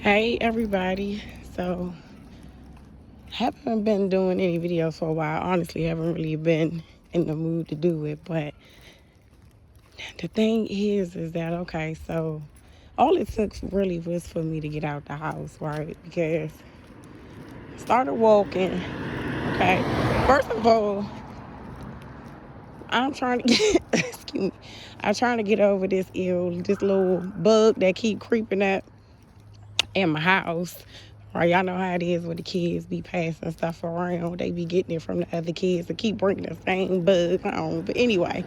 Hey everybody. So haven't been doing any videos for a while. Honestly, haven't really been in the mood to do it. But the thing is that okay, so all it took really was for me to get out the house, right? Because I started walking, okay. First of all, I'm trying to get excuse me. I'm trying to get over this little bug that keep creeping up in my house. Right, y'all know how it is when the kids be passing stuff around. They be getting it from the other kids and keep bringing the same bug home. But anyway,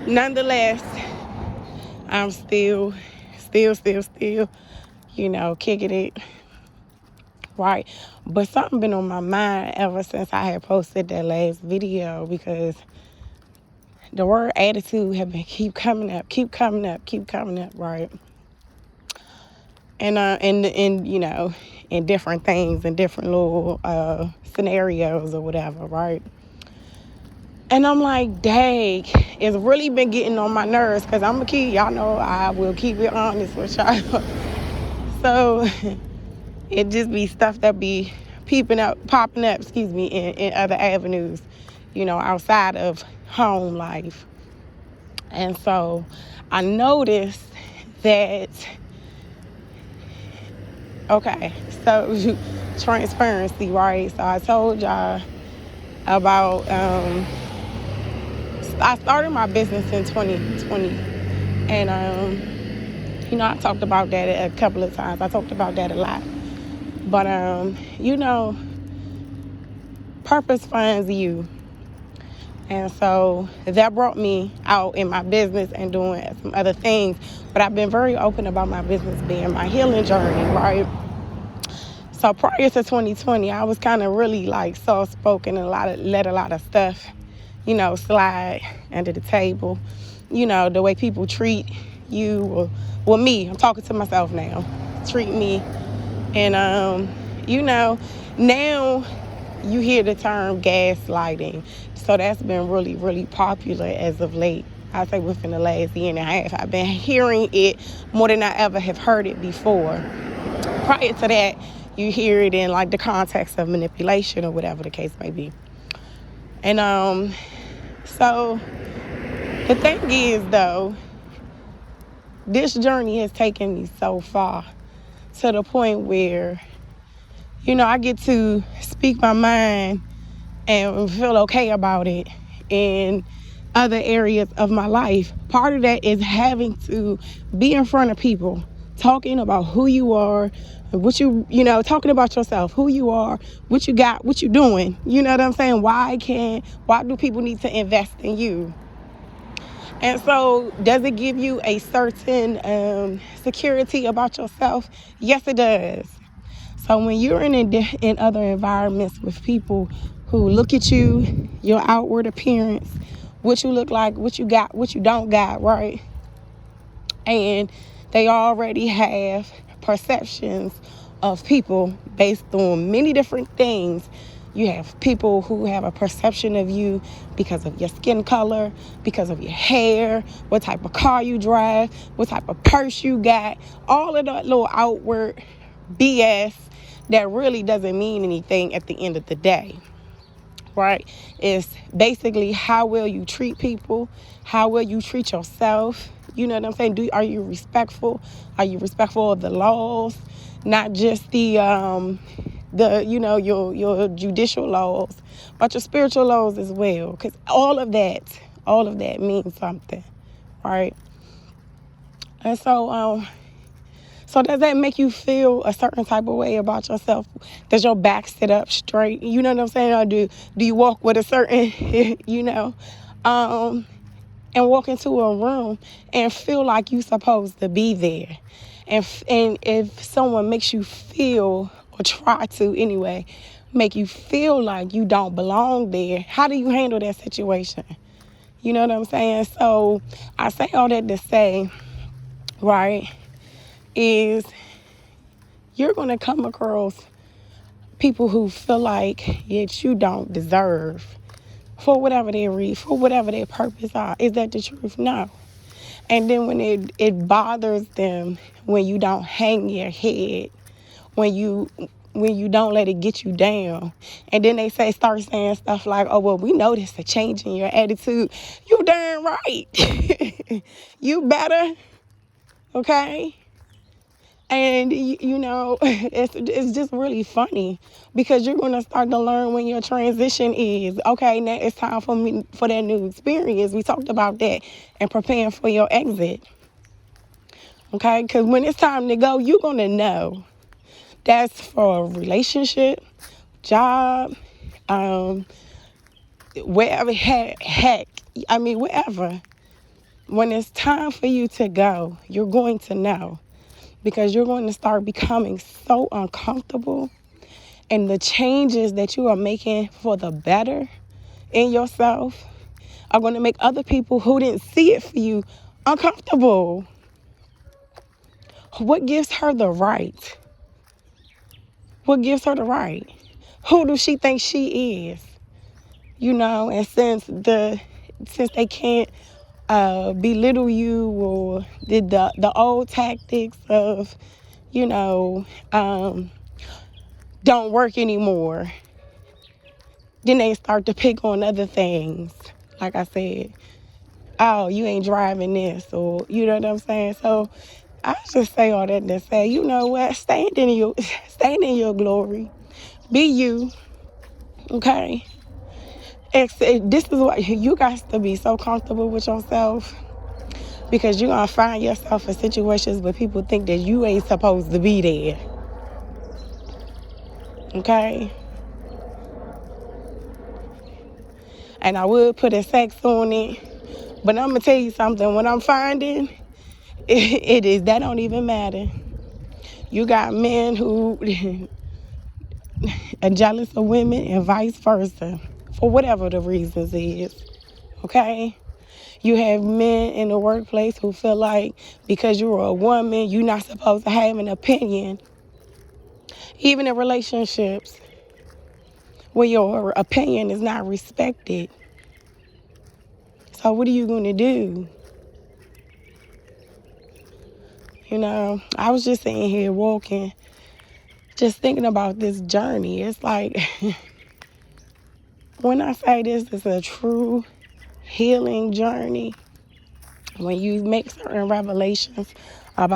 nonetheless, I'm still, kicking it. Right, but something been on my mind ever since I had posted that last video because the word attitude have been keep coming up, right? And in different things and different little scenarios or whatever, right? And I'm like, dang, it's really been getting on my nerves because y'all know I will keep it honest with y'all. So it just be stuff that be popping up, in other avenues, outside of home life. And so I noticed that. Okay, so transparency, right? So I told y'all about, I started my business in 2020. And, I talked about that a couple of times. I talked about that a lot. But, purpose finds you. And so that brought me out in my business and doing some other things. But I've been very open about my business being my healing journey, right? So prior to 2020, I was kind of really like soft-spoken and let a lot of stuff, slide under the table. The way people treat you, or me, I'm talking to myself now, treat me. And, now you hear the term gaslighting. So that's been really, really popular as of late. I say within the last year and a half. I've been hearing it more than I ever have heard it before. Prior to that, you hear it in like the context of manipulation or whatever the case may be. And so the thing is though, this journey has taken me so far to the point where, I get to speak my mind and feel okay about it in other areas of my life. Part of that is having to be in front of people, talking about who you are, what talking about yourself, who you are, what you got, what you doing. You know what I'm saying? Why do people need to invest in you? And so does it give you a certain security about yourself? Yes, it does. So when you're in other environments with people who look at you, your outward appearance, what you look like, what you got, what you don't got, right? And they already have perceptions of people based on many different things. You have people who have a perception of you because of your skin color, because of your hair, what type of car you drive, what type of purse you got, all of that little outward BS that really doesn't mean anything at the end of the day, right? It's basically how well you treat people, how well you treat yourself. You know what I'm saying? Are you respectful? Are you respectful of the laws? Not just your judicial laws, but your spiritual laws as well. Because all of that means something, right? And so does that make you feel a certain type of way about yourself? Does your back sit up straight? You know what I'm saying? Or do you walk with a certain, and walk into a room and feel like you're supposed to be there? And if someone makes you feel, or try to anyway, make you feel like you don't belong there, how do you handle that situation? You know what I'm saying? So I say all that to say, right, is you're going to come across people who feel like that you don't deserve for whatever their purpose are. Is that the truth? No. And then when it bothers them when you don't hang your head when you don't let it get you down. And then they start saying stuff like, oh, well, we noticed a change in your attitude. You darn right. You better, okay? And, it's just really funny because you're going to start to learn when your transition is. Okay, now it's time for that new experience. We talked about that and preparing for your exit. Okay, because when it's time to go, you're going to know. That's for a relationship, job, wherever, wherever. When it's time for you to go, you're going to know. Because you're going to start becoming so uncomfortable, and the changes that you are making for the better in yourself are going to make other people who didn't see it for you uncomfortable. What gives her the right? What gives her the right? Who does she think she is? And since they can't belittle you, or the old tactics of, don't work anymore, then they start to pick on other things. Like I said, oh, you ain't driving this, or you know what I'm saying? So I just say all that to say, you know what? Stand in your glory. Be you. Okay? This is what you got to be so comfortable with yourself, because you're going to find yourself in situations where people think that you ain't supposed to be there. Okay? And I would put a sex on it, but I'm going to tell you something. What I'm finding, it is, that don't even matter. You got men who are jealous of women and vice versa, for whatever the reasons is. Okay? You have men in the workplace who feel like because you're a woman, you're not supposed to have an opinion. Even in relationships where your opinion is not respected. So what are you going to do? I was just sitting here walking, just thinking about this journey. It's like, when I say this is a true healing journey, when you make certain revelations about